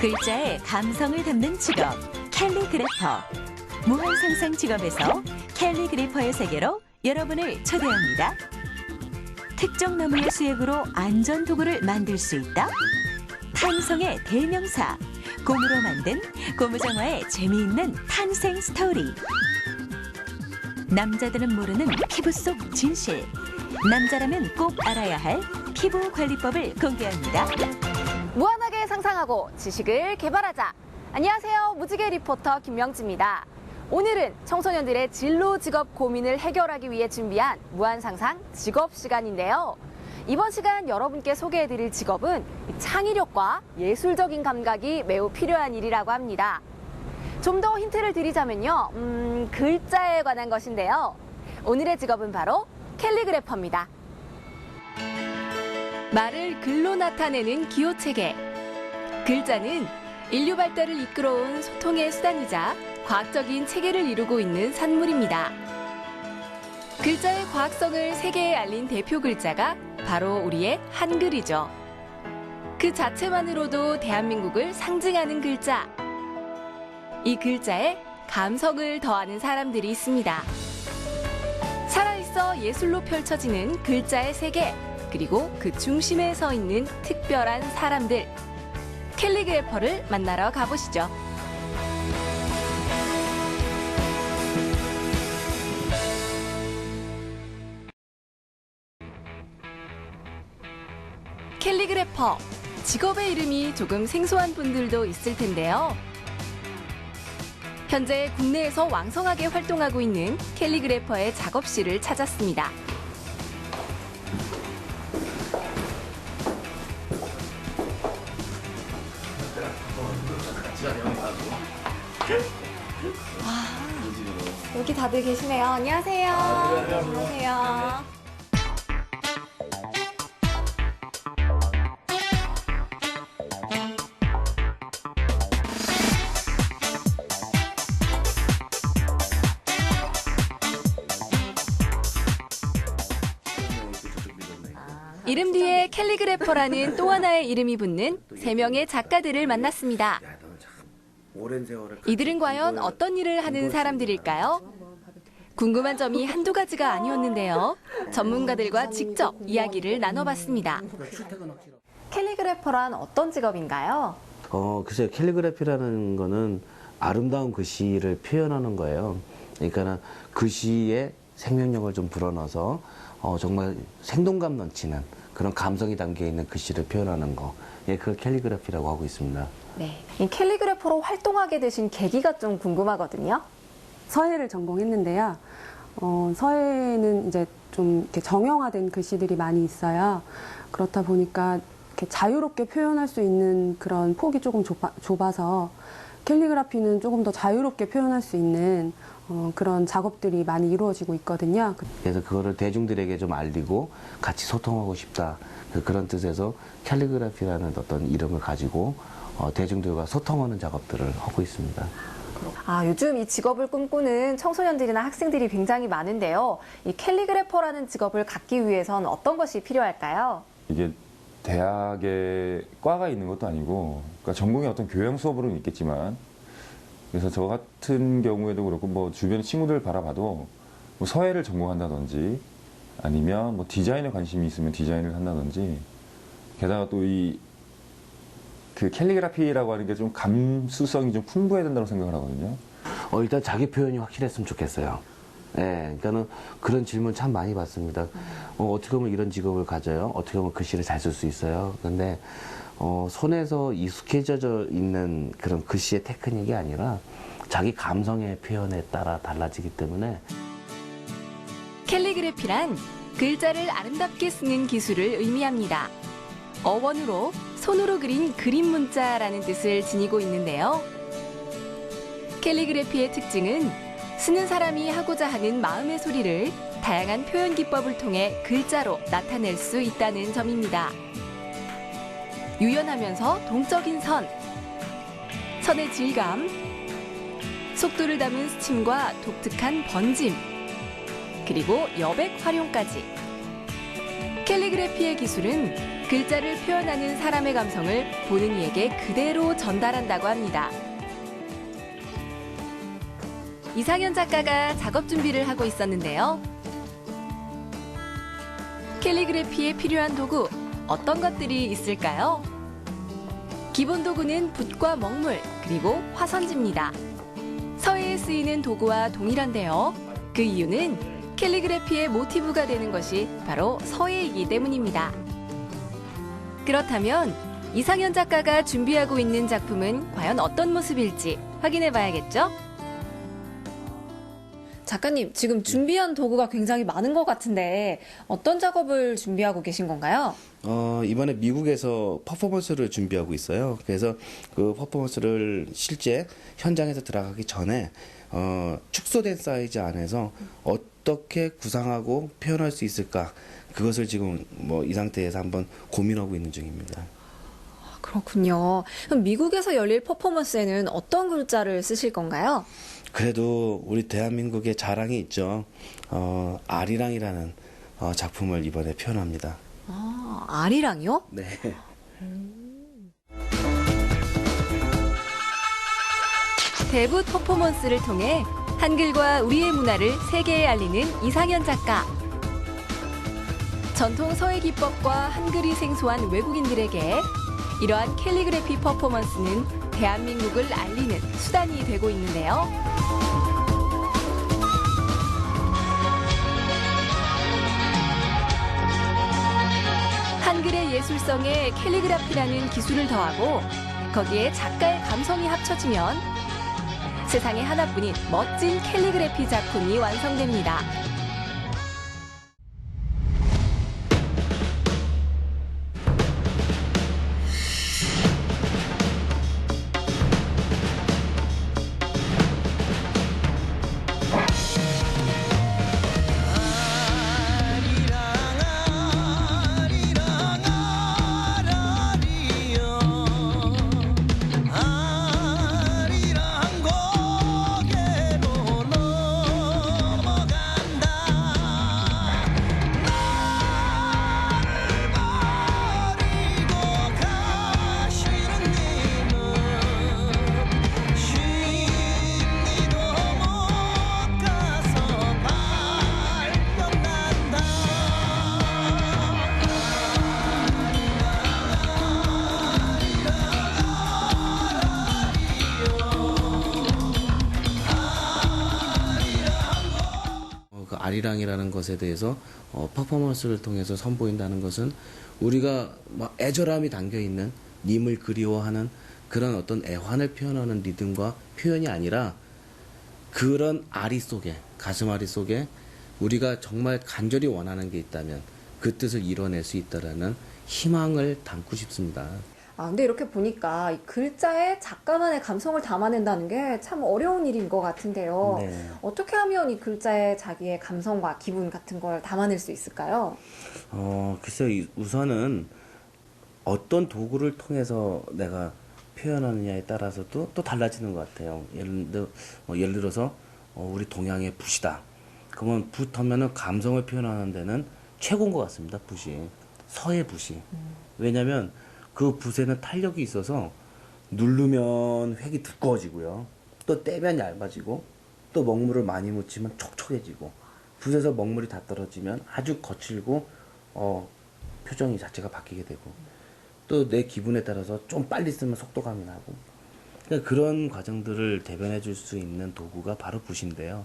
글자에 감성을 담는 직업, 캘리그래퍼. 무한상상 직업에서 캘리그래퍼의 세계로 여러분을 초대합니다. 특정 나무의 수액으로 안전도구를 만들 수 있다? 탄성의 대명사, 고무로 만든 고무장화의 재미있는 탄생 스토리. 남자들은 모르는 피부 속 진실. 남자라면 꼭 알아야 할 피부 관리법을 공개합니다. 무한하게 상상하고 지식을 개발하자. 안녕하세요. 무지개 리포터 김명지입니다. 오늘은 청소년들의 진로 직업 고민을 해결하기 위해 준비한 무한상상 직업 시간인데요. 이번 시간 여러분께 소개해드릴 직업은 창의력과 예술적인 감각이 매우 필요한 일이라고 합니다. 좀 더 힌트를 드리자면요. 글자에 관한 것인데요. 오늘의 직업은 바로 캘리그래퍼입니다. 말을 글로 나타내는 기호체계. 글자는 인류 발달을 이끌어온 소통의 수단이자 과학적인 체계를 이루고 있는 산물입니다. 글자의 과학성을 세계에 알린 대표 글자가 바로 우리의 한글이죠. 그 자체만으로도 대한민국을 상징하는 글자. 이 글자에 감성을 더하는 사람들이 있습니다. 살아있어 예술로 펼쳐지는 글자의 세계, 그리고 그 중심에 서 있는 특별한 사람들. 캘리그래퍼를 만나러 가보시죠. 캘리그래퍼, 직업의 이름이 조금 생소한 분들도 있을 텐데요. 현재 국내에서 왕성하게 활동하고 있는 캘리그래퍼의 작업실을 찾았습니다. 여기 다들 계시네요. 안녕하세요. 안녕하세요. 이름 뒤에 캘리그래퍼라는 또 하나의 이름이 붙는 3명의 작가들을 만났습니다. 이들은 과연 어떤 일을 하는 사람들일까요? 궁금한 점이 한두 가지가 아니었는데요. 전문가들과 직접 이야기를 나눠봤습니다. 캘리그래퍼란 어떤 직업인가요? 글쎄요. 캘리그래피라는 거는 아름다운 글씨를 표현하는 거예요. 그러니까 글씨에 생명력을 좀 불어넣어서 정말 생동감 넘치는 그런 감성이 담겨 있는 글씨를 표현하는 거. 예, 그걸 캘리그래피라고 하고 있습니다. 네, 이 캘리그래퍼로 활동하게 되신 계기가 좀 궁금하거든요. 서예를 전공했는데요. 서예는 이제 좀 이렇게 정형화된 글씨들이 많이 있어요. 그렇다 보니까 이렇게 자유롭게 표현할 수 있는 그런 폭이 조금 좁아서 캘리그래피는 조금 더 자유롭게 표현할 수 있는 그런 작업들이 많이 이루어지고 있거든요. 그래서 그거를 대중들에게 좀 알리고 같이 소통하고 싶다. 그런 뜻에서 캘리그래피라는 어떤 이름을 가지고 대중들과 소통하는 작업들을 하고 있습니다. 요즘 이 직업을 꿈꾸는 청소년들이나 학생들이 굉장히 많은데요. 이 캘리그래퍼라는 직업을 갖기 위해선 어떤 것이 필요할까요? 이게 대학에 과가 있는 것도 아니고, 그러니까 전공의 어떤 교양 수업으로는 있겠지만, 그래서 저 같은 경우에도 그렇고, 뭐 주변 친구들 바라봐도 뭐 서예를 전공한다든지, 아니면 뭐 디자인에 관심이 있으면 디자인을 한다든지, 게다가 또 그 캘리그래피라고 하는 게 좀 감수성이 좀 풍부해야 된다고 생각을 하거든요. 일단 자기 표현이 확실했으면 좋겠어요. 예, 그러니까는 그런 질문 참 많이 받습니다. 어떻게 보면 이런 직업을 가져요? 어떻게 보면 글씨를 잘 쓸 수 있어요? 근데 손에서 익숙해져 있는 그런 글씨의 테크닉이 아니라 자기 감성의 표현에 따라 달라지기 때문에. 캘리그래피란 글자를 아름답게 쓰는 기술을 의미합니다. 어원으로 손으로 그린 그림 문자라는 뜻을 지니고 있는데요. 캘리그래피의 특징은 쓰는 사람이 하고자 하는 마음의 소리를 다양한 표현 기법을 통해 글자로 나타낼 수 있다는 점입니다. 유연하면서 동적인 선의 질감, 속도를 담은 스침과 독특한 번짐, 그리고 여백 활용까지. 캘리그래피의 기술은 글자를 표현하는 사람의 감성을 보는 이에게 그대로 전달한다고 합니다. 이상현 작가가 작업 준비를 하고 있었는데요. 캘리그래피에 필요한 도구, 어떤 것들이 있을까요? 기본 도구는 붓과 먹물, 그리고 화선지입니다. 서예에 쓰이는 도구와 동일한데요. 그 이유는 캘리그래피의 모티브가 되는 것이 바로 서예이기 때문입니다. 그렇다면 이상현 작가가 준비하고 있는 작품은 과연 어떤 모습일지 확인해 봐야겠죠? 작가님, 지금 준비한 도구가 굉장히 많은 것 같은데 어떤 작업을 준비하고 계신 건가요? 이번에 미국에서 퍼포먼스를 준비하고 있어요. 그래서 그 퍼포먼스를 실제 현장에서 들어가기 전에 축소된 사이즈 안에서 어떻게 구상하고 표현할 수 있을까, 그것을 지금 뭐 이 상태에서 한번 고민하고 있는 중입니다. 그렇군요. 그럼 미국에서 열릴 퍼포먼스에는 어떤 글자를 쓰실 건가요? 그래도 우리 대한민국의 자랑이 있죠. 아리랑이라는 작품을 이번에 표현합니다. 아, 아리랑이요? 네. 대부 퍼포먼스를 통해 한글과 우리의 문화를 세계에 알리는 이상현 작가. 전통 서예 기법과 한글이 생소한 외국인들에게 이러한 캘리그래피 퍼포먼스는 대한민국을 알리는 수단이 되고 있는데요. 한글의 예술성에 캘리그래피라는 기술을 더하고 거기에 작가의 감성이 합쳐지면 세상에 하나뿐인 멋진 캘리그래피 작품이 완성됩니다. 아리랑이라는 것에 대해서 퍼포먼스를 통해서 선보인다는 것은 우리가 막 애절함이 담겨 있는 님을 그리워하는 그런 어떤 애환을 표현하는 리듬과 표현이 아니라 그런 아리 속에, 가슴앓이 속에 우리가 정말 간절히 원하는 게 있다면 그 뜻을 이뤄낼 수 있다라는 희망을 담고 싶습니다. 근데 이렇게 보니까 이 글자에 작가만의 감성을 담아낸다는 게 참 어려운 일인 것 같은데요. 네. 어떻게 하면 이 글자에 자기의 감성과 기분 같은 걸 담아낼 수 있을까요? 글쎄요, 우선은 어떤 도구를 통해서 내가 표현하느냐에 따라서도 또 달라지는 것 같아요. 예를 들어서 우리 동양의 붓이다. 그러면 붓 하면은 감성을 표현하는 데는 최고인 것 같습니다. 붓이. 서예 붓이. 왜냐면 그 붓에는 탄력이 있어서 누르면 획이 두꺼워지고요. 또 떼면 얇아지고 또 먹물을 많이 묻히면 촉촉해지고 붓에서 먹물이 다 떨어지면 아주 거칠고 표정이 자체가 바뀌게 되고 또 내 기분에 따라서 좀 빨리 쓰면 속도감이 나고 그러니까 그런 과정들을 대변해 줄 수 있는 도구가 바로 붓인데요.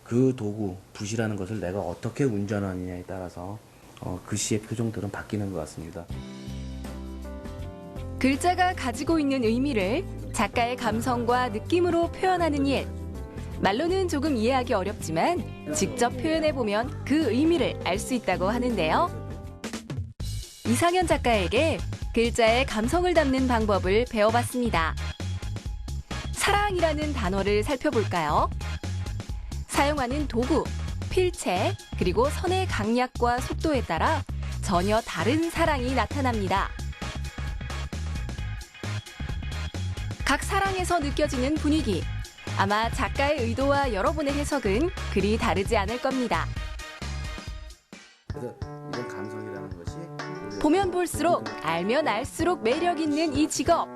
그 도구, 붓이라는 것을 내가 어떻게 운전하느냐에 따라서 글씨의 표정들은 바뀌는 것 같습니다. 글자가 가지고 있는 의미를 작가의 감성과 느낌으로 표현하는 일. 말로는 조금 이해하기 어렵지만 직접 표현해보면 그 의미를 알 수 있다고 하는데요. 이상현 작가에게 글자에 감성을 담는 방법을 배워봤습니다. 사랑이라는 단어를 살펴볼까요? 사용하는 도구, 필체, 그리고 선의 강약과 속도에 따라 전혀 다른 사랑이 나타납니다. 각 사랑에서 느껴지는 분위기, 아마 작가의 의도와 여러분의 해석은 그리 다르지 않을 겁니다. 그래서 이런 감성이라는 것이 보면 볼수록 알면 알수록 매력 있는 이 직업.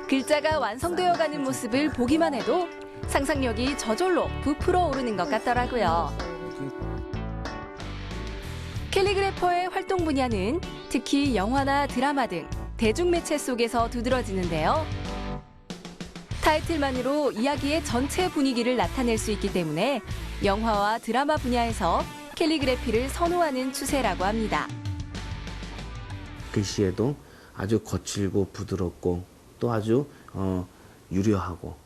글자가 완성되어가는 모습을 보기만 해도 상상력이 저절로 부풀어 오르는 것 같더라고요. 캘리그래퍼의 활동 분야는 특히 영화나 드라마 등 대중매체 속에서 두드러지는데요. 타이틀만으로 이야기의 전체 분위기를 나타낼 수 있기 때문에 영화와 드라마 분야에서 캘리그래피를 선호하는 추세라고 합니다. 글씨에도 아주 거칠고 부드럽고 또 아주 유려하고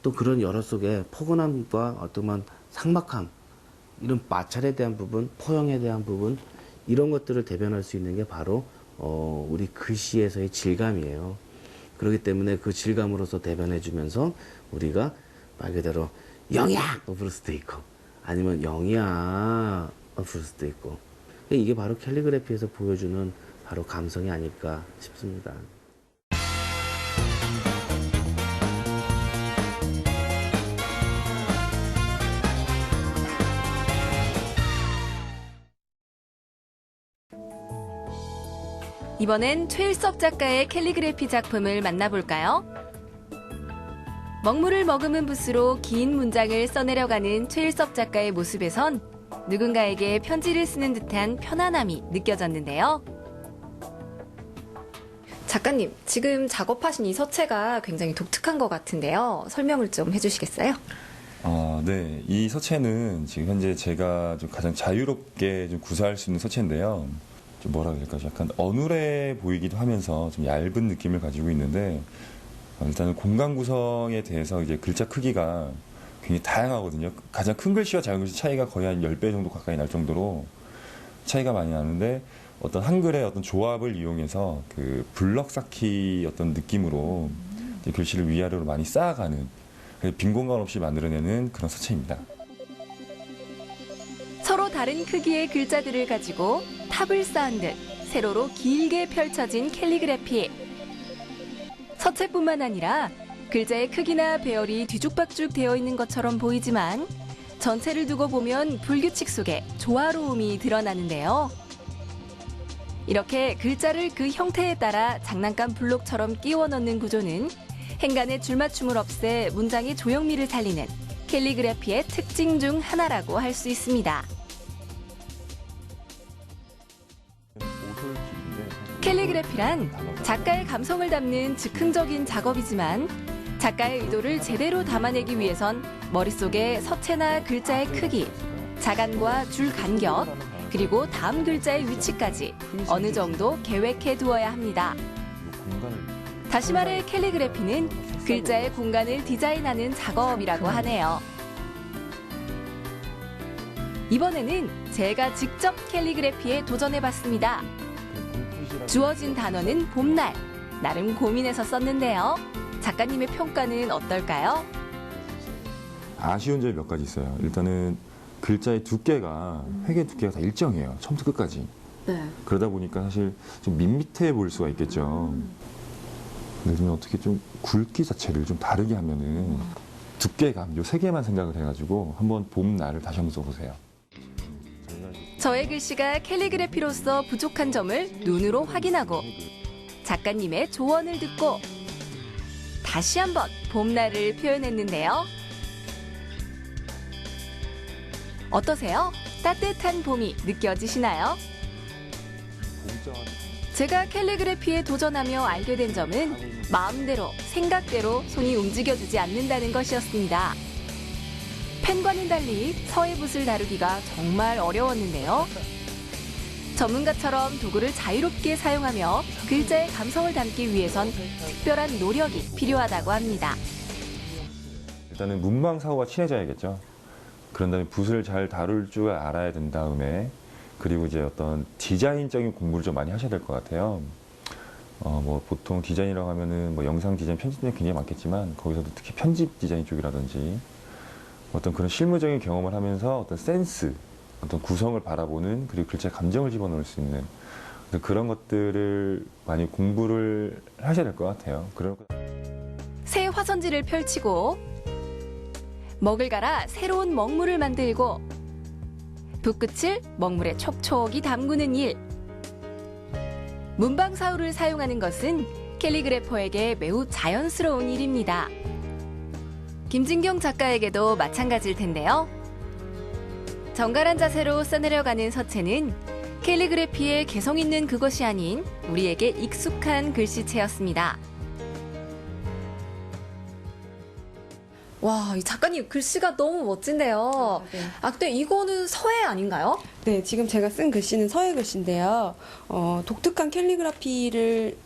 또 그런 여러 속에 포근함과 어떤 삭막함, 이런 마찰에 대한 부분, 포용에 대한 부분, 이런 것들을 대변할 수 있는 게 바로 우리 글씨에서의 질감이에요. 그렇기 때문에 그 질감으로서 대변해주면서 우리가 말 그대로 영이야! 부를 수도 있고 아니면 영이야! 부를 수도 있고, 이게 바로 캘리그래피에서 보여주는 바로 감성이 아닐까 싶습니다. 이번엔 최일섭 작가의 캘리그래피 작품을 만나볼까요? 먹물을 머금은 붓으로 긴 문장을 써내려가는 최일섭 작가의 모습에선 누군가에게 편지를 쓰는 듯한 편안함이 느껴졌는데요. 작가님, 지금 작업하신 이 서체가 굉장히 독특한 것 같은데요. 설명을 좀 해주시겠어요? 네. 이 서체는 지금 현재 제가 좀 가장 자유롭게 좀 구사할 수 있는 서체인데요. 좀 뭐라 그럴까요? 약간 어눌해 보이기도 하면서 좀 얇은 느낌을 가지고 있는데, 일단은 공간 구성에 대해서 이제 글자 크기가 굉장히 다양하거든요. 가장 큰 글씨와 작은 글씨 차이가 거의 한 10배 정도 가까이 날 정도로 차이가 많이 나는데, 어떤 한글의 어떤 조합을 이용해서 그 블럭 쌓기 어떤 느낌으로 이제 글씨를 위아래로 많이 쌓아가는, 빈 공간 없이 만들어내는 그런 서체입니다. 서로 다른 크기의 글자들을 가지고 탑을 쌓은 듯 세로로 길게 펼쳐진 캘리그래피. 서체뿐만 아니라 글자의 크기나 배열이 뒤죽박죽 되어 있는 것처럼 보이지만 전체를 두고 보면 불규칙 속에 조화로움이 드러나는데요. 이렇게 글자를 그 형태에 따라 장난감 블록처럼 끼워 넣는 구조는 행간의 줄맞춤을 없애 문장의 조형미를 살리는 캘리그래피의 특징 중 하나라고 할 수 있습니다. 캘리그래피란 작가의 감성을 담는 즉흥적인 작업이지만 작가의 의도를 제대로 담아내기 위해선 머릿속에 서체나 글자의 크기, 자간과 줄 간격, 그리고 다음 글자의 위치까지 어느 정도 계획해 두어야 합니다. 다시 말해 캘리그래피는 글자의 공간을 디자인하는 작업이라고 하네요. 이번에는 제가 직접 캘리그래피에 도전해봤습니다. 주어진 단어는 봄날. 나름 고민해서 썼는데요. 작가님의 평가는 어떨까요? 아쉬운 점이 몇 가지 있어요. 일단은 글자의 두께가, 획의 두께가 다 일정해요. 처음부터 끝까지. 네. 그러다 보니까 사실 좀 밋밋해 보일 수가 있겠죠. 예를 들면 어떻게 좀 굵기 자체를 좀 다르게 하면은 두께감, 요 세 개만 생각을 해가지고 한번 봄날을 다시 한번 써보세요. 저의 글씨가 캘리그래피로서 부족한 점을 눈으로 확인하고 작가님의 조언을 듣고 다시 한번 봄날을 표현했는데요. 어떠세요? 따뜻한 봄이 느껴지시나요? 제가 캘리그래피에 도전하며 알게 된 점은 마음대로, 생각대로 손이 움직여주지 않는다는 것이었습니다. 펜과는 달리 서예붓을 다루기가 정말 어려웠는데요. 전문가처럼 도구를 자유롭게 사용하며 글자의 감성을 담기 위해선 특별한 노력이 필요하다고 합니다. 일단은 문망사고가 친해져야겠죠. 그런 다음에 붓을 잘 다룰 줄 알아야 된 다음에, 그리고 이제 어떤 디자인적인 공부를 좀 많이 하셔야 될 것 같아요. 뭐 보통 디자인이라고 하면은 뭐 영상 디자인, 편집 디자인 굉장히 많겠지만 거기서도 특히 편집 디자인 쪽이라든지 어떤 그런 실무적인 경험을 하면서 어떤 센스, 어떤 구성을 바라보는, 그리고 글자에 감정을 집어넣을 수 있는 그런 것들을 많이 공부를 하셔야 될 것 같아요. 새 화선지를 펼치고 먹을 갈아 새로운 먹물을 만들고 붓끝을 먹물에 촉촉이 담그는 일. 문방사우를 사용하는 것은 캘리그래퍼에게 매우 자연스러운 일입니다. 김진경 작가에게도 마찬가지일 텐데요. 정갈한 자세로 써내려가는 서체는 캘리그래피의 개성 있는 그것이 아닌 우리에게 익숙한 글씨체였습니다. 와, 이 작가님 글씨가 너무 멋진데요. 네. 근데 이거는 서예 아닌가요? 네, 지금 제가 쓴 글씨는 서예 글씨인데요. 독특한 캘리그라피를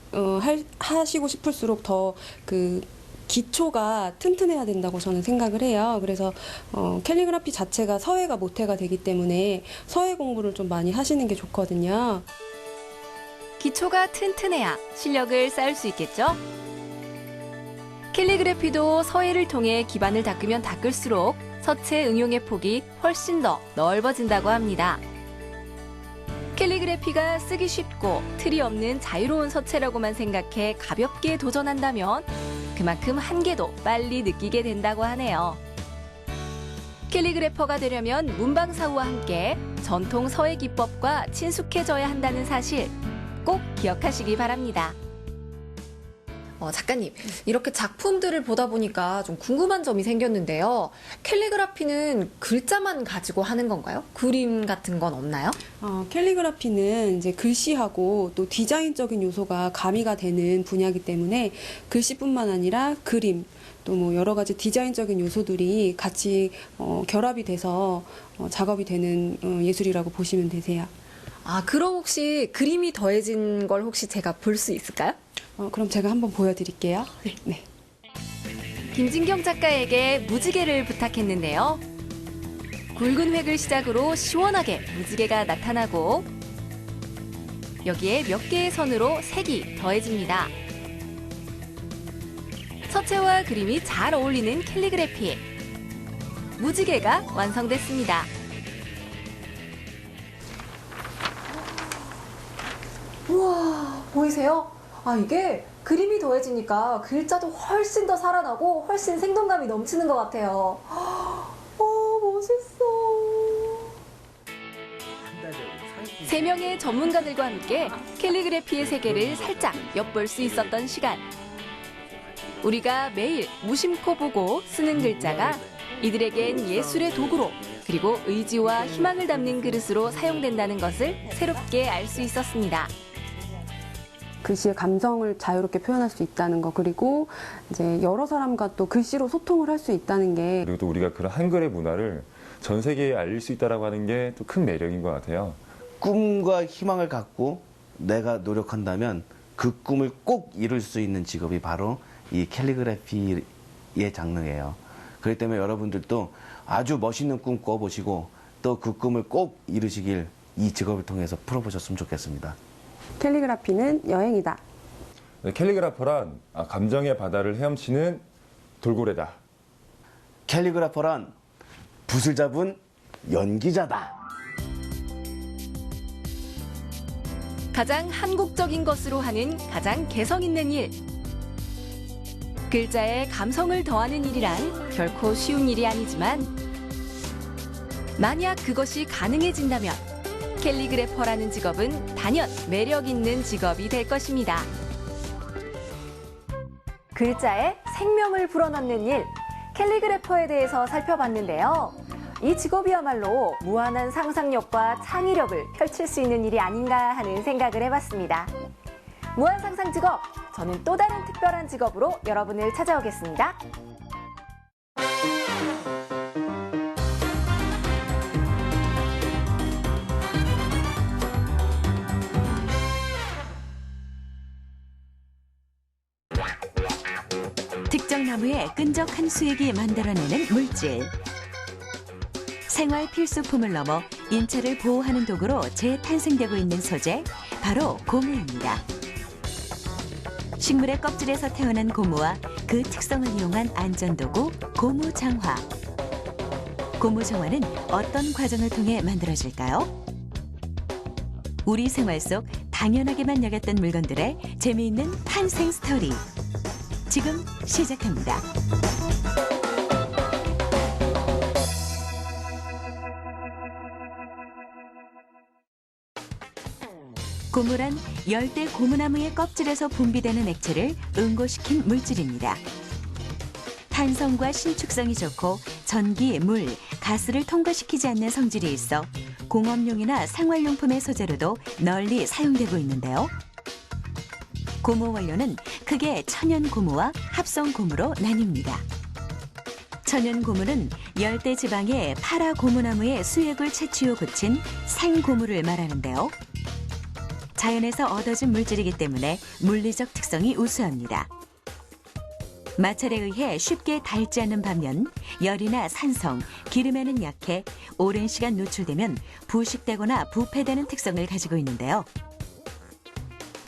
하시고 싶을수록 더 그 기초가 튼튼해야 된다고 저는 생각을 해요. 그래서 캘리그라피 자체가 서예가 모태가 되기 때문에 서예 공부를 좀 많이 하시는 게 좋거든요. 기초가 튼튼해야 실력을 쌓을 수 있겠죠? 캘리그래피도 서예를 통해 기반을 닦으면 닦을수록 서체 응용의 폭이 훨씬 더 넓어진다고 합니다. 캘리그래피가 쓰기 쉽고 틀이 없는 자유로운 서체라고만 생각해 가볍게 도전한다면 그만큼 한계도 빨리 느끼게 된다고 하네요. 캘리그래퍼가 되려면 문방사우와 함께 전통 서예 기법과 친숙해져야 한다는 사실 꼭 기억하시기 바랍니다. 작가님, 이렇게 작품들을 보다 보니까 좀 궁금한 점이 생겼는데요. 캘리그라피는 글자만 가지고 하는 건가요? 그림 같은 건 없나요? 캘리그라피는 이제 글씨하고 또 디자인적인 요소가 가미가 되는 분야이기 때문에 글씨뿐만 아니라 그림, 또 뭐 여러 가지 디자인적인 요소들이 같이 결합이 돼서 작업이 되는 예술이라고 보시면 되세요. 그럼 혹시 그림이 더해진 걸 혹시 제가 볼 수 있을까요? 그럼 제가 한번 보여드릴게요. 네. 김진경 작가에게 무지개를 부탁했는데요. 굵은 획을 시작으로 시원하게 무지개가 나타나고 여기에 몇 개의 선으로 색이 더해집니다. 서체와 그림이 잘 어울리는 캘리그래피. 무지개가 완성됐습니다. 우와, 보이세요? 이게 그림이 더해지니까 글자도 훨씬 더 살아나고 훨씬 생동감이 넘치는 것 같아요. 멋있어. 3명의 전문가들과 함께 캘리그래피의 세계를 살짝 엿볼 수 있었던 시간. 우리가 매일 무심코 보고 쓰는 글자가 이들에겐 예술의 도구로 그리고 의지와 희망을 담는 그릇으로 사용된다는 것을 새롭게 알 수 있었습니다. 글씨의 감성을 자유롭게 표현할 수 있다는 거, 그리고 이제 여러 사람과 또 글씨로 소통을 할 수 있다는 게, 그리고 또 우리가 그런 한글의 문화를 전 세계에 알릴 수 있다라고 하는 게 또 큰 매력인 것 같아요. 꿈과 희망을 갖고 내가 노력한다면 그 꿈을 꼭 이룰 수 있는 직업이 바로 이 캘리그래피의 장르예요. 그렇기 때문에 여러분들도 아주 멋있는 꿈 꿔보시고 또 그 꿈을 꼭 이루시길 이 직업을 통해서 풀어보셨으면 좋겠습니다. 캘리그라피는 여행이다. 캘리그라퍼란 감정의 바다를 헤엄치는 돌고래다. 캘리그라퍼란 붓을 잡은 연기자다. 가장 한국적인 것으로 하는 가장 개성 있는 일. 글자에 감성을 더하는 일이란 결코 쉬운 일이 아니지만 만약 그것이 가능해진다면 캘리그래퍼라는 직업은 단연 매력 있는 직업이 될 것입니다. 글자에 생명을 불어넣는 일, 캘리그래퍼에 대해서 살펴봤는데요. 이 직업이야말로 무한한 상상력과 창의력을 펼칠 수 있는 일이 아닌가 하는 생각을 해봤습니다. 무한상상 직업, 저는 또 다른 특별한 직업으로 여러분을 찾아오겠습니다. 특정 나무의 끈적한 수액이 만들어내는 물질. 생활 필수품을 넘어 인체를 보호하는 도구로 재탄생되고 있는 소재, 바로 고무입니다. 식물의 껍질에서 태어난 고무와 그 특성을 이용한 안전도구, 고무장화. 고무장화는 어떤 과정을 통해 만들어질까요? 우리 생활 속 당연하게만 여겼던 물건들의 재미있는 탄생 스토리. 지금 시작합니다. 고무란 열대 고무나무의 껍질에서 분비되는 액체를 응고시킨 물질입니다. 탄성과 신축성이 좋고 전기, 물, 가스를 통과시키지 않는 성질이 있어 공업용이나 생활용품의 소재로도 널리 사용되고 있는데요. 고무 원료는 크게 천연 고무와 합성 고무로 나뉩니다. 천연 고무는 열대 지방의 파라 고무나무의 수액을 채취후 굳힌 생고무를 말하는데요. 자연에서 얻어진 물질이기 때문에 물리적 특성이 우수합니다. 마찰에 의해 쉽게 닳지 않는 반면 열이나 산성, 기름에는 약해 오랜 시간 노출되면 부식되거나 부패되는 특성을 가지고 있는데요.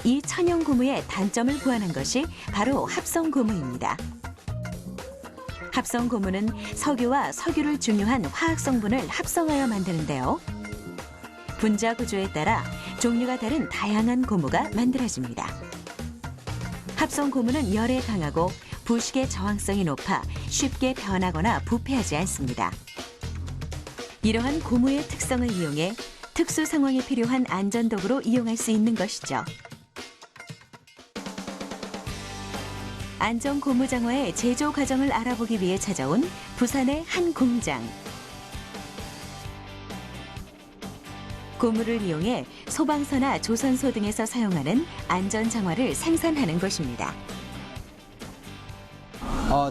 이 천연 고무의 단점을 보완한 것이 바로 합성 고무입니다. 합성 고무는 석유와 석유를 중요한 화학 성분을 합성하여 만드는데요. 분자 구조에 따라 종류가 다른 다양한 고무가 만들어집니다. 합성 고무는 열에 강하고 부식의 저항성이 높아 쉽게 변하거나 부패하지 않습니다. 이러한 고무의 특성을 이용해 특수 상황에 필요한 안전도구로 이용할 수 있는 것이죠. 안전 고무 장화의 제조 과정을 알아보기 위해 찾아온 부산의 한 공장. 고무를 이용해 소방서나 조선소 등에서 사용하는 안전 장화를 생산하는 곳입니다.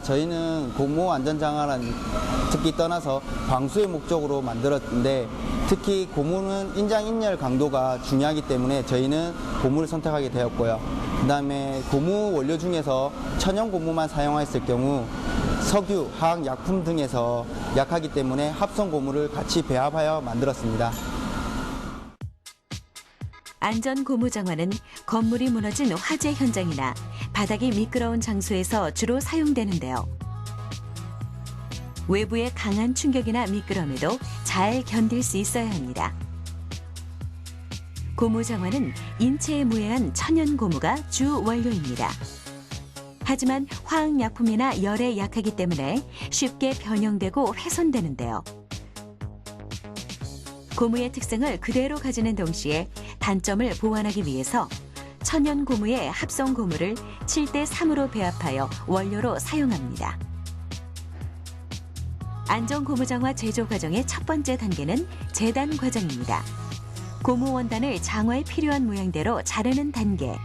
저희는 고무 안전장화라는 특히 떠나서 방수의 목적으로 만들었는데 특히 고무는 인장 인열 강도가 중요하기 때문에 저희는 고무를 선택하게 되었고요. 그다음에 고무 원료 중에서 천연 고무만 사용했을 경우 석유, 화학 약품 등에서 약하기 때문에 합성 고무를 같이 배합하여 만들었습니다. 안전 고무 장화는 건물이 무너진 화재 현장이나 바닥이 미끄러운 장소에서 주로 사용되는데요. 외부의 강한 충격이나 미끄럼에도 잘 견딜 수 있어야 합니다. 고무 장화는 인체에 무해한 천연 고무가 주 원료입니다. 하지만 화학약품이나 열에 약하기 때문에 쉽게 변형되고 훼손되는데요. 고무의 특성을 그대로 가지는 동시에 단점을 보완하기 위해서 천연 고무에 합성 고무를 7대3으로 배합하여 원료로 사용합니다. 안전 고무 장화 제조 과정의 첫 번째 단계는 재단 과정입니다. 고무 원단을 장화에 필요한 모양대로 자르는 단계.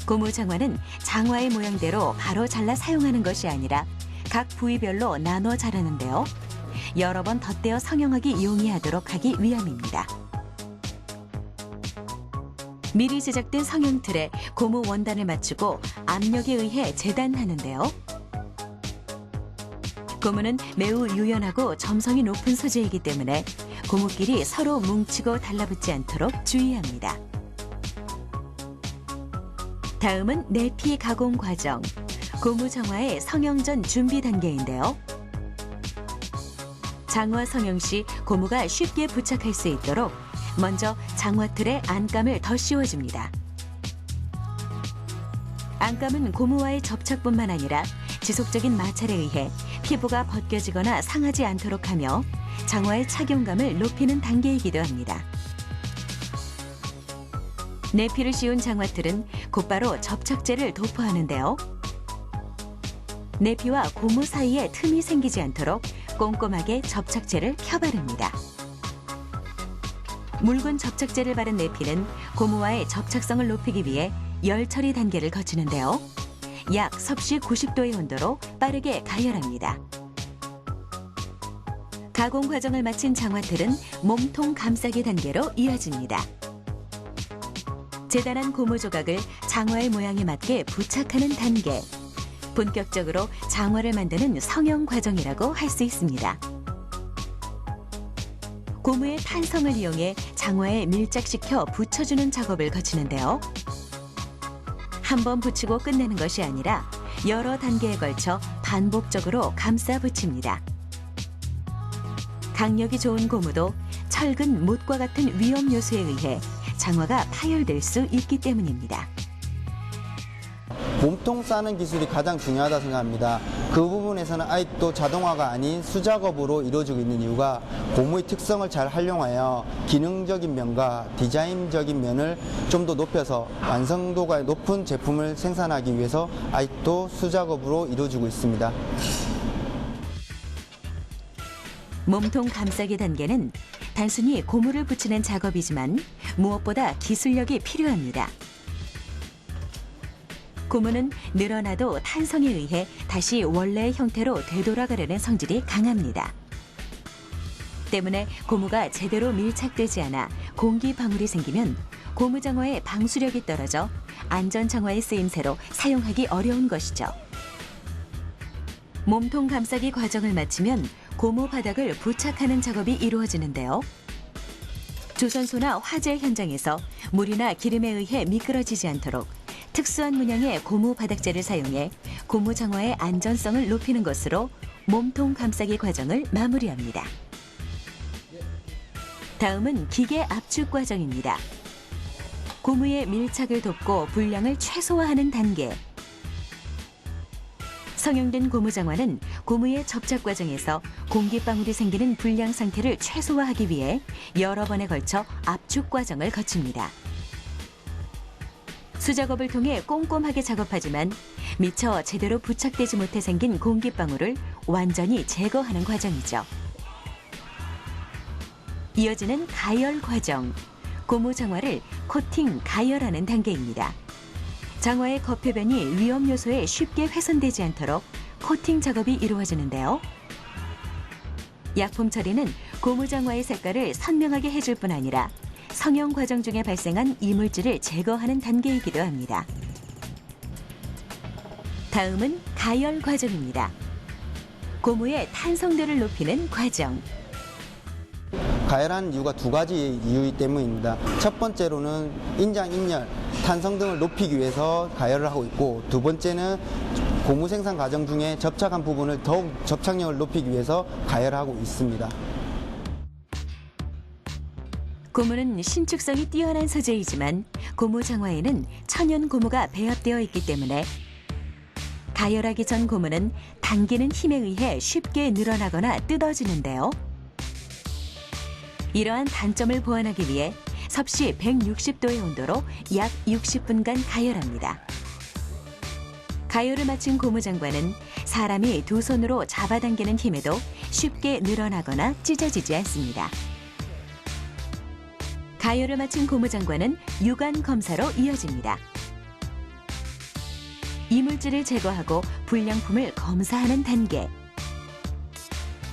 고무 장화는 장화의 모양대로 바로 잘라 사용하는 것이 아니라 각 부위별로 나눠 자르는데요. 여러 번 덧대어 성형하기 용이하도록 하기 위함입니다. 미리 제작된 성형틀에 고무 원단을 맞추고 압력에 의해 재단하는데요. 고무는 매우 유연하고 점성이 높은 소재이기 때문에 고무끼리 서로 뭉치고 달라붙지 않도록 주의합니다. 다음은 내피 가공 과정, 고무 장화의 성형 전 준비 단계인데요. 장화 성형 시 고무가 쉽게 부착할 수 있도록 먼저 장화틀에 안감을 더 씌워줍니다. 안감은 고무와의 접착뿐만 아니라 지속적인 마찰에 의해 피부가 벗겨지거나 상하지 않도록 하며 장화의 착용감을 높이는 단계이기도 합니다. 내피를 씌운 장화틀은 곧바로 접착제를 도포하는데요. 내피와 고무 사이에 틈이 생기지 않도록 꼼꼼하게 접착제를 펴바릅니다. 묽은 접착제를 바른 내피는 고무와의 접착성을 높이기 위해 열 처리 단계를 거치는데요. 약 섭씨 90도의 온도로 빠르게 가열합니다. 가공 과정을 마친 장화틀은 몸통 감싸기 단계로 이어집니다. 재단한 고무 조각을 장화의 모양에 맞게 부착하는 단계. 본격적으로 장화를 만드는 성형 과정이라고 할 수 있습니다. 고무의 탄성을 이용해 장화에 밀착시켜 붙여주는 작업을 거치는데요. 한 번 붙이고 끝내는 것이 아니라 여러 단계에 걸쳐 반복적으로 감싸 붙입니다. 강력이 좋은 고무도 철근, 못과 같은 위험 요소에 의해 장화가 파열될 수 있기 때문입니다. 몸통 싸는 기술이 가장 중요하다 생각합니다. 그 부분에서는 아직도 자동화가 아닌 수작업으로 이루어지고 있는 이유가 고무의 특성을 잘 활용하여 기능적인 면과 디자인적인 면을 좀 더 높여서 완성도가 높은 제품을 생산하기 위해서 아직도 수작업으로 이루어지고 있습니다. 몸통 감싸기 단계는 단순히 고무를 붙이는 작업이지만 무엇보다 기술력이 필요합니다. 고무는 늘어나도 탄성에 의해 다시 원래의 형태로 되돌아가려는 성질이 강합니다. 때문에 고무가 제대로 밀착되지 않아 공기 방울이 생기면 고무장화의 방수력이 떨어져 안전장화의 쓰임새로 사용하기 어려운 것이죠. 몸통 감싸기 과정을 마치면 고무 바닥을 부착하는 작업이 이루어지는데요. 조선소나 화재 현장에서 물이나 기름에 의해 미끄러지지 않도록 특수한 문양의 고무 바닥재를 사용해 고무 장화의 안전성을 높이는 것으로 몸통 감싸기 과정을 마무리합니다. 다음은 기계 압축 과정입니다. 고무의 밀착을 돕고 분량을 최소화하는 단계. 성형된 고무 장화는 고무의 접착 과정에서 공기방울이 생기는 불량 상태를 최소화하기 위해 여러 번에 걸쳐 압축 과정을 거칩니다. 수작업을 통해 꼼꼼하게 작업하지만 미처 제대로 부착되지 못해 생긴 공기방울을 완전히 제거하는 과정이죠. 이어지는 가열 과정. 고무 장화를 코팅, 가열하는 단계입니다. 장화의 겉표면이 위험 요소에 쉽게 훼손되지 않도록 코팅 작업이 이루어지는데요. 약품 처리는 고무 장화의 색깔을 선명하게 해줄 뿐 아니라 성형 과정 중에 발생한 이물질을 제거하는 단계이기도 합니다. 다음은 가열 과정입니다. 고무의 탄성도를 높이는 과정. 가열하는 이유가 두 가지 이유 때문입니다. 첫 번째로는 인장, 인열, 탄성 등을 높이기 위해서 가열을 하고 있고, 두 번째는 고무 생산 과정 중에 접착한 부분을 더욱 접착력을 높이기 위해서 가열하고 있습니다. 고무는 신축성이 뛰어난 소재이지만 고무 장화에는 천연 고무가 배합되어 있기 때문에 가열하기 전 고무는 당기는 힘에 의해 쉽게 늘어나거나 뜯어지는데요. 이러한 단점을 보완하기 위해 섭씨 160도의 온도로 약 60분간 가열합니다. 가열을 마친 고무 장관은 사람이 두 손으로 잡아당기는 힘에도 쉽게 늘어나거나 찢어지지 않습니다. 가열을 마친 고무 장관은 유관 검사로 이어집니다. 이물질을 제거하고 불량품을 검사하는 단계.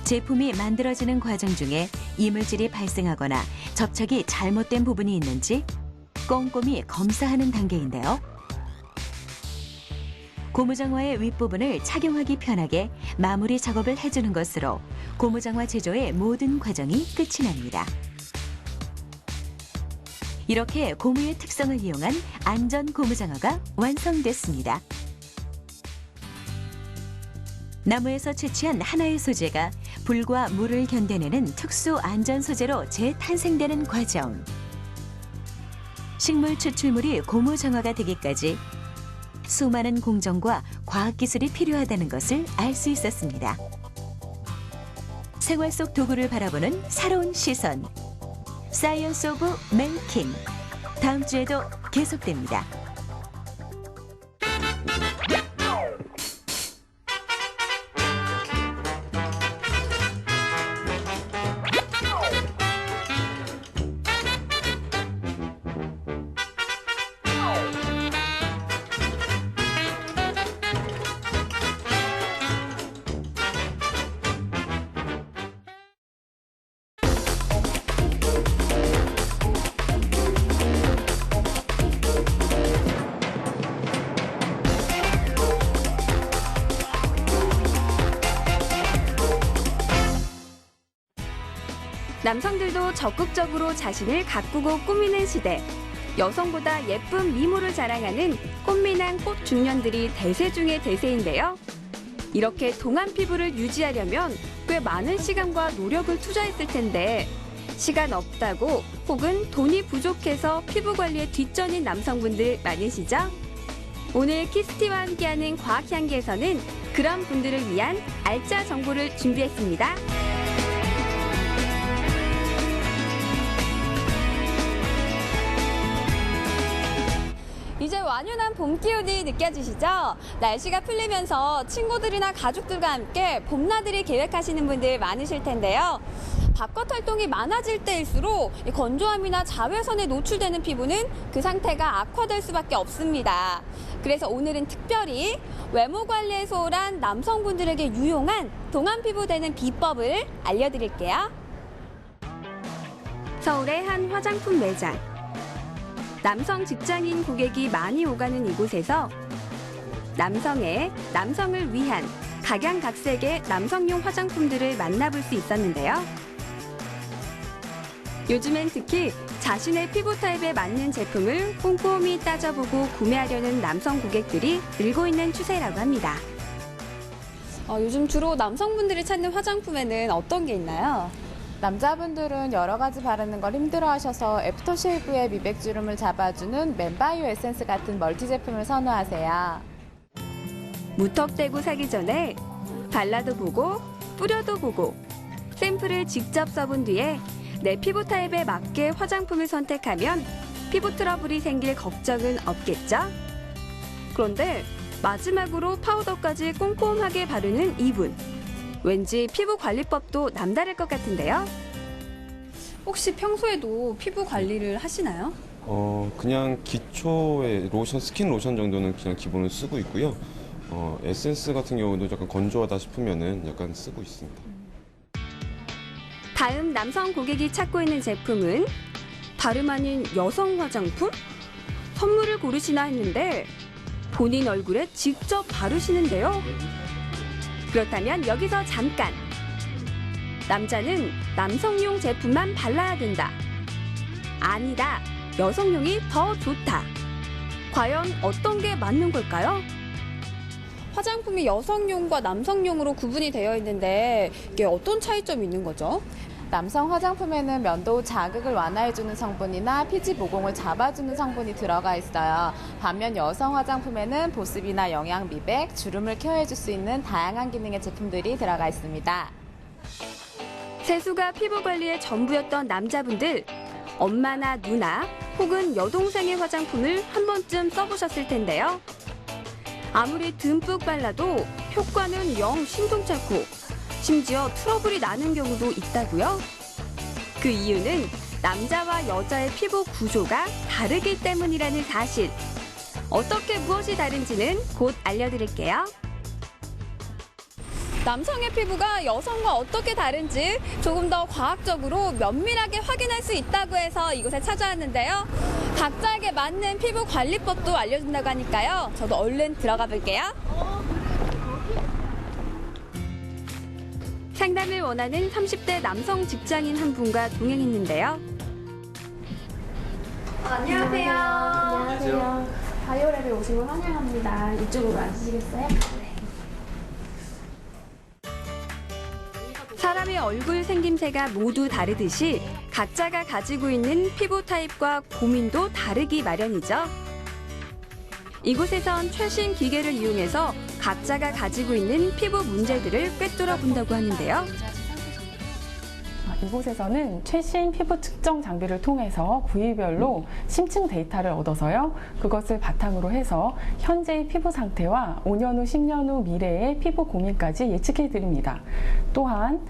제품이 만들어지는 과정 중에 이물질이 발생하거나 접착이 잘못된 부분이 있는지 꼼꼼히 검사하는 단계인데요. 고무장화의 윗부분을 착용하기 편하게 마무리 작업을 해주는 것으로 고무장화 제조의 모든 과정이 끝이 납니다. 이렇게 고무의 특성을 이용한 안전 고무장화가 완성됐습니다. 나무에서 채취한 하나의 소재가 불과 물을 견뎌내는 특수 안전 소재로 재탄생되는 과정. 식물 추출물이 고무 장화가 되기까지 수많은 공정과 과학기술이 필요하다는 것을 알 수 있었습니다. 생활 속 도구를 바라보는 새로운 시선. 사이언스 오브 메이킹. 다음 주에도 계속됩니다. 남성들도 적극적으로 자신을 가꾸고 꾸미는 시대. 여성보다 예쁜 미모를 자랑하는 꽃미남 꽃 중년들이 대세 중의 대세인데요. 이렇게 동안 피부를 유지하려면 꽤 많은 시간과 노력을 투자했을 텐데 시간 없다고 혹은 돈이 부족해서 피부 관리에 뒷전인 남성분들 많으시죠? 오늘 키스티와 함께하는 과학향기에서는 그런 분들을 위한 알짜 정보를 준비했습니다. 이제 완연한 봄 기운이 느껴지시죠? 날씨가 풀리면서 친구들이나 가족들과 함께 봄나들이 계획하시는 분들 많으실 텐데요. 바깥 활동이 많아질 때일수록 이 건조함이나 자외선에 노출되는 피부는 그 상태가 악화될 수밖에 없습니다. 그래서 오늘은 특별히 외모 관리에 소홀한 남성분들에게 유용한 동안 피부 되는 비법을 알려드릴게요. 서울의 한 화장품 매장. 남성 직장인 고객이 많이 오가는 이곳에서 남성을 위한 각양각색의 남성용 화장품들을 만나볼 수 있었는데요. 요즘엔 특히 자신의 피부 타입에 맞는 제품을 꼼꼼히 따져보고 구매하려는 남성 고객들이 늘고 있는 추세라고 합니다. 요즘 주로 남성분들이 찾는 화장품에는 어떤 게 있나요? 남자분들은 여러 가지 바르는 걸 힘들어하셔서 애프터쉐이브의 미백주름을 잡아주는 맨바이오 에센스 같은 멀티 제품을 선호하세요. 무턱대고 사기 전에 발라도 보고 뿌려도 보고 샘플을 직접 써본 뒤에 내 피부 타입에 맞게 화장품을 선택하면 피부 트러블이 생길 걱정은 없겠죠? 그런데 마지막으로 파우더까지 꼼꼼하게 바르는 이분. 왠지 피부 관리법도 남다를 것 같은데요. 혹시 평소에도 피부 관리를 하시나요? 그냥 기초의 로션, 스킨 로션 정도는 그냥 기본을 쓰고 있고요. 에센스 같은 경우도 약간 건조하다 싶으면은 약간 쓰고 있습니다. 다음 남성 고객이 찾고 있는 제품은 다름 아닌 여성 화장품? 선물을 고르시나 했는데 본인 얼굴에 직접 바르시는데요. 그렇다면 여기서 잠깐. 남자는 남성용 제품만 발라야 된다. 아니다. 여성용이 더 좋다. 과연 어떤 게 맞는 걸까요? 화장품이 여성용과 남성용으로 구분이 되어 있는데 이게 어떤 차이점이 있는 거죠? 남성 화장품에는 면도 자극을 완화해주는 성분이나 피지 모공을 잡아주는 성분이 들어가 있어요. 반면 여성 화장품에는 보습이나 영양 미백, 주름을 케어해줄 수 있는 다양한 기능의 제품들이 들어가 있습니다. 세수가 피부 관리의 전부였던 남자분들, 엄마나 누나 혹은 여동생의 화장품을 한 번쯤 써보셨을 텐데요. 아무리 듬뿍 발라도 효과는 영 신통치 않고 심지어 트러블이 나는 경우도 있다고요? 그 이유는 남자와 여자의 피부 구조가 다르기 때문이라는 사실. 어떻게 무엇이 다른지는 곧 알려드릴게요. 남성의 피부가 여성과 어떻게 다른지 조금 더 과학적으로 면밀하게 확인할 수 있다고 해서 이곳에 찾아왔는데요. 각자에게 맞는 피부 관리법도 알려준다고 하니까요. 저도 얼른 들어가 볼게요. 상담을 원하는 30대 남성 직장인 한 분과 동행했는데요. 안녕하세요. 안녕하세요. 바이오랩에 오신 걸 환영합니다. 이쪽으로 앉으시겠어요? 네. 사람의 얼굴 생김새가 모두 다르듯이 각자가 가지고 있는 피부 타입과 고민도 다르기 마련이죠. 이곳에선 최신 기계를 이용해서 각자가 가지고 있는 피부 문제들을 꿰뚫어 본다고 하는데요. 이곳에서는 최신 피부 측정 장비를 통해서 부위별로 심층 데이터를 얻어서요. 그것을 바탕으로 해서 현재의 피부 상태와 5년 후, 10년 후 미래의 피부 고민까지 예측해 드립니다. 또한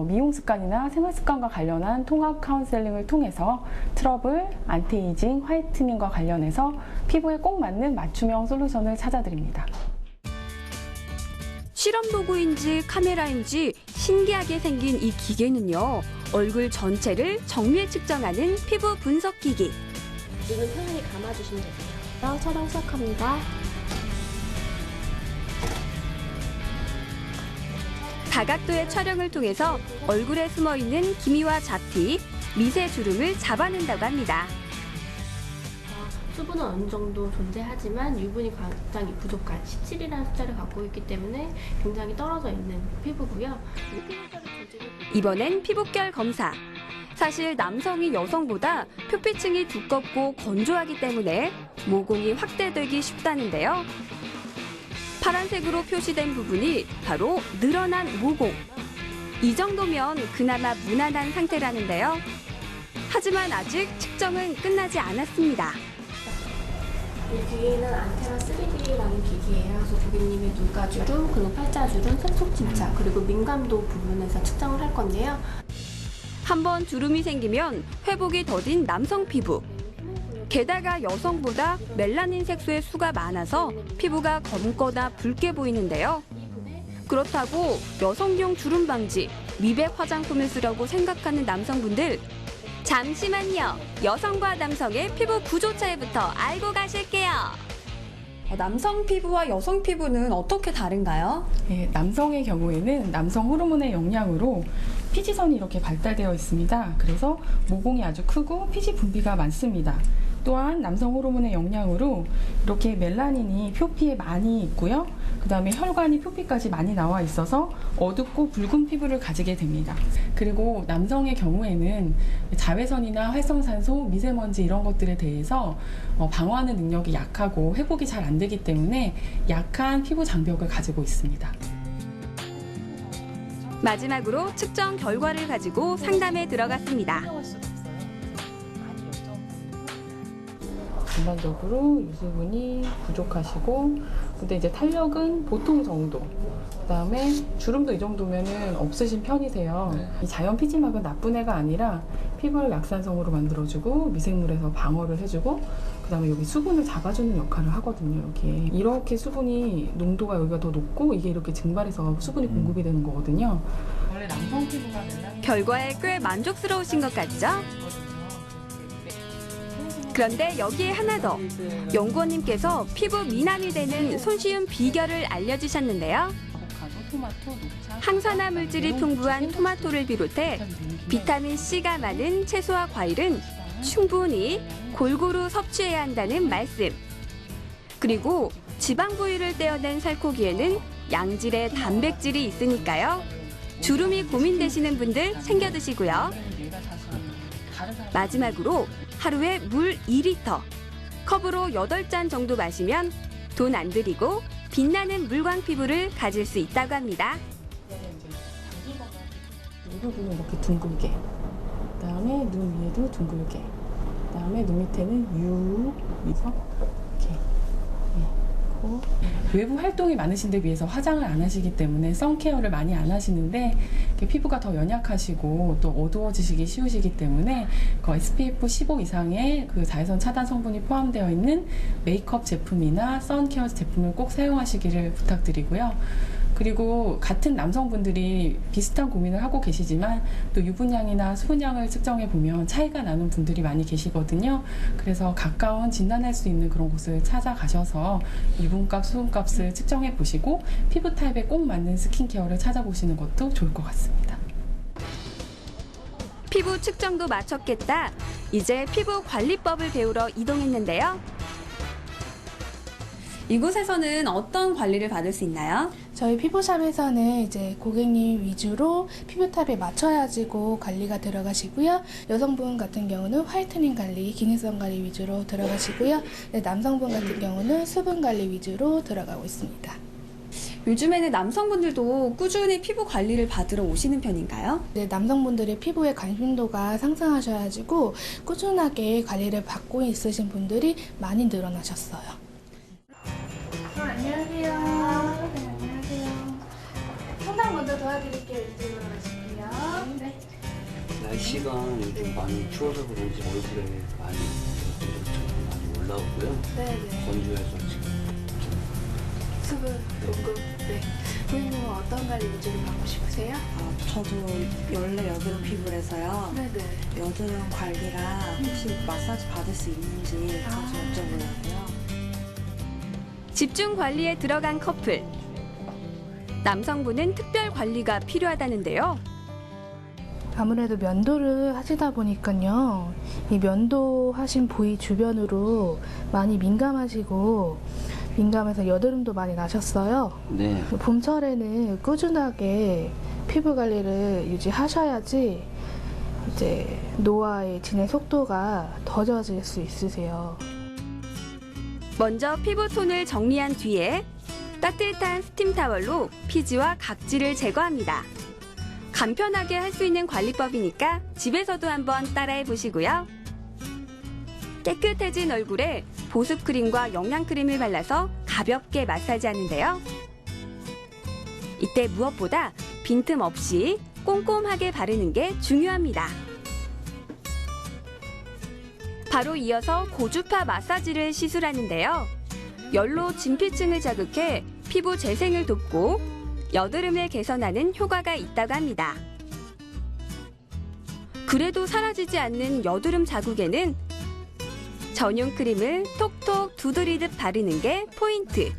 미용 습관이나 생활 습관과 관련한 통합 카운셀링을 통해서 트러블, 안티에이징, 화이트닝과 관련해서 피부에 꼭 맞는 맞춤형 솔루션을 찾아드립니다. 실험 도구인지 카메라인지 신기하게 생긴 이 기계는요. 얼굴 전체를 정밀 측정하는 피부 분석 기기. 눈은 편안히 감아주시면 되세요. 촬영 시작합니다. 다각도의 촬영을 통해서 얼굴에 숨어있는 기미와 잡티, 미세 주름을 잡아낸다고 합니다. 수분은 어느 정도 존재하지만 유분이 굉장히 부족한 17이라는 숫자를 갖고 있기 때문에 굉장히 떨어져 있는 피부고요. 이번엔 피부결 검사. 사실 남성이 여성보다 표피층이 두껍고 건조하기 때문에 모공이 확대되기 쉽다는데요. 파란색으로 표시된 부분이 바로 늘어난 모공. 이 정도면 그나마 무난한 상태라는데요. 하지만 아직 측정은 끝나지 않았습니다. 이 뒤에는 안테나 3D라는 기기예요. 그래서 고객님의 눈가주름, 그리고 팔자주름, 색소 침착, 그리고 민감도 부분에서 측정을 할 건데요. 한번 주름이 생기면 회복이 더딘 남성 피부. 게다가 여성보다 멜라닌 색소의 수가 많아서 피부가 검거나 붉게 보이는데요. 그렇다고 여성용 주름 방지, 미백 화장품을 쓰려고 생각하는 남성분들, 잠시만요. 여성과 남성의 피부 구조 차이부터 알고 가실게요. 남성 피부와 여성 피부는 어떻게 다른가요? 네, 남성의 경우에는 남성 호르몬의 영향으로 피지선이 이렇게 발달되어 있습니다. 그래서 모공이 아주 크고 피지 분비가 많습니다. 또한 남성 호르몬의 영향으로 이렇게 멜라닌이 표피에 많이 있고요. 그 다음에 혈관이 표피까지 많이 나와 있어서 어둡고 붉은 피부를 가지게 됩니다. 그리고 남성의 경우에는 자외선이나 활성산소, 미세먼지 이런 것들에 대해서 방어하는 능력이 약하고 회복이 잘 안 되기 때문에 약한 피부 장벽을 가지고 있습니다. 마지막으로 측정 결과를 가지고 상담에 들어갔습니다. 전반적으로 유수분이 부족하시고, 근데 이제 탄력은 보통 정도. 그다음에 주름도 이 정도면은 없으신 편이세요. 이 자연 피지막은 나쁜 애가 아니라 피부를 약산성으로 만들어주고 미생물에서 방어를 해주고, 그다음에 여기 수분을 잡아주는 역할을 하거든요. 이렇게 수분이 농도가 여기가 더 높고 이게 이렇게 증발해서 수분이 공급이 되는 거거든요. 원래 남성 피부가 결과에 꽤 만족스러우신 것 같죠? 그런데 여기에 하나 더. 연구원님께서 피부 미남이 되는 손쉬운 비결을 알려주셨는데요. 항산화 물질이 풍부한 토마토를 비롯해 비타민C가 많은 채소와 과일은 충분히 골고루 섭취해야 한다는 말씀. 그리고 지방 부위를 떼어낸 살코기에는 양질의 단백질이 있으니까요. 주름이 고민되시는 분들 챙겨 드시고요. 마지막으로 하루에 물 2리터, 컵으로 8잔 정도 마시면 돈 안 들이고 빛나는 물광 피부를 가질 수 있다고 합니다. 이 부분은 이렇게 둥글게, 그다음에 눈 위에도 둥글게, 그다음에 눈 밑에는 유, 이렇게. 외부 활동이 많으신데 비해서 화장을 안 하시기 때문에 선케어를 많이 안 하시는데 피부가 더 연약하시고 또 어두워지시기 쉬우시기 때문에 SPF 15 이상의 그 자외선 차단 성분이 포함되어 있는 메이크업 제품이나 선케어 제품을 꼭 사용하시기를 부탁드리고요. 그리고 같은 남성분들이 비슷한 고민을 하고 계시지만 또 유분량이나 수분량을 측정해 보면 차이가 나는 분들이 많이 계시거든요. 그래서 가까운 진단할 수 있는 그런 곳을 찾아가셔서 유분값, 수분값을 측정해 보시고 피부 타입에 꼭 맞는 스킨케어를 찾아보시는 것도 좋을 것 같습니다. 피부 측정도 마쳤겠다. 이제 피부 관리법을 배우러 이동했는데요. 이곳에서는 어떤 관리를 받을 수 있나요? 저희 피부샵에서는 이제 고객님 위주로 피부 타입에 맞춰야지고 관리가 들어가시고요. 여성분 같은 경우는 화이트닝 관리, 기능성 관리 위주로 들어가시고요. 남성분 같은 경우는 수분 관리 위주로 들어가고 있습니다. 요즘에는 남성분들도 꾸준히 피부 관리를 받으러 오시는 편인가요? 네, 남성분들의 피부에 관심도가 상승하셔가지고 꾸준하게 관리를 받고 있으신 분들이 많이 늘어나셨어요. 안녕하세요. 네, 안녕하세요. 상담 먼저 도와드릴게요. 이쪽으로 가실게요. 네. 날씨가 요즘 많이 추워서 그런지 얼굴에 많이 올라오고요. 네네. 건조해서 지금 수분 공급. 네. 고객님은 어떤 관리 위주로 받고 싶으세요? 저도 원래 여드름 피부라서요. 네네. 여드름 관리랑 혹시 마사지 받을 수 있는지 여쭤보려고요. 집중 관리에 들어간 커플. 남성분은 특별 관리가 필요하다는데요. 아무래도 면도를 하시다 보니까요. 이 면도하신 부위 주변으로 많이 민감해서 여드름도 많이 나셨어요. 네. 봄철에는 꾸준하게 피부 관리를 유지하셔야지 이제 노화의 진행 속도가 더뎌질 수 있으세요. 먼저 피부톤을 정리한 뒤에 따뜻한 스팀 타월로 피지와 각질을 제거합니다. 간편하게 할 수 있는 관리법이니까 집에서도 한번 따라해 보시고요. 깨끗해진 얼굴에 보습크림과 영양크림을 발라서 가볍게 마사지하는데요. 이때 무엇보다 빈틈 없이 꼼꼼하게 바르는 게 중요합니다. 바로 이어서 고주파 마사지를 시술하는데요. 열로 진피층을 자극해 피부 재생을 돕고 여드름을 개선하는 효과가 있다고 합니다. 그래도 사라지지 않는 여드름 자국에는 전용 크림을 톡톡 두드리듯 바르는 게 포인트.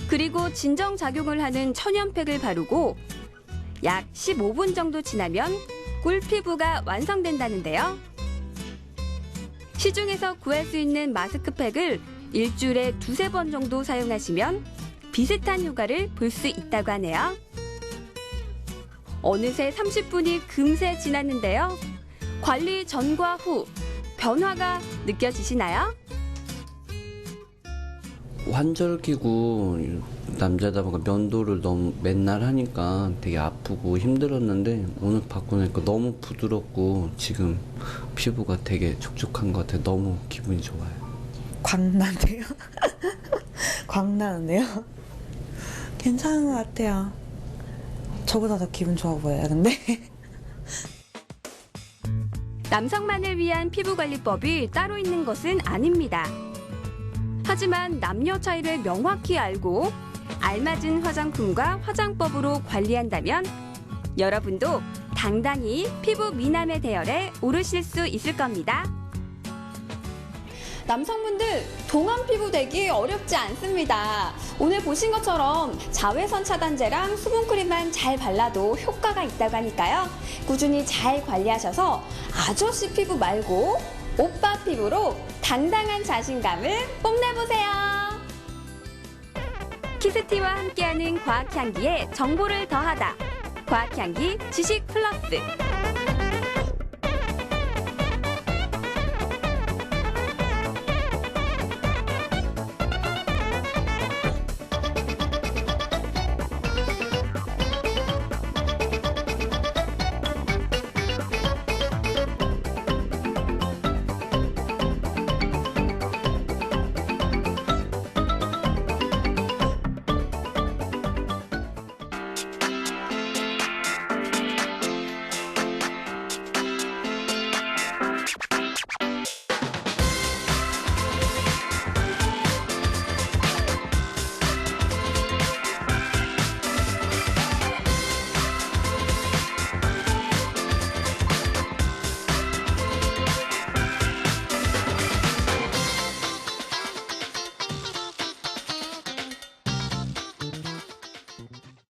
그리고 진정작용을 하는 천연팩을 바르고 약 15분 정도 지나면 꿀피부가 완성된다는데요. 시중에서 구할 수 있는 마스크팩을 일주일에 2-3번 정도 사용하시면 비슷한 효과를 볼 수 있다고 하네요. 어느새 30분이 금세 지났는데요. 관리 전과 후 변화가 느껴지시나요? 환절기고 남자다 보니까 면도를 너무 맨날 하니까 되게 아프고 힘들었는데 오늘 받고 나니까 너무 부드럽고 지금 피부가 되게 촉촉한 것 같아요. 너무 기분이 좋아요. 광나네요. 광나는데요. 괜찮은 것 같아요. 저보다 더 기분 좋아 보여요, 근데. 남성만을 위한 피부관리법이 따로 있는 것은 아닙니다. 하지만 남녀 차이를 명확히 알고 알맞은 화장품과 화장법으로 관리한다면 여러분도 당당히 피부 미남의 대열에 오르실 수 있을 겁니다. 남성분들 동안 피부 되기 어렵지 않습니다. 오늘 보신 것처럼 자외선 차단제랑 수분크림만 잘 발라도 효과가 있다고 하니까요. 꾸준히 잘 관리하셔서 아저씨 피부 말고 오빠 피부로 당당한 자신감을 뽐내보세요. 키스티와 함께하는 과학향기에 정보를 더하다. 과학향기 지식 플러스.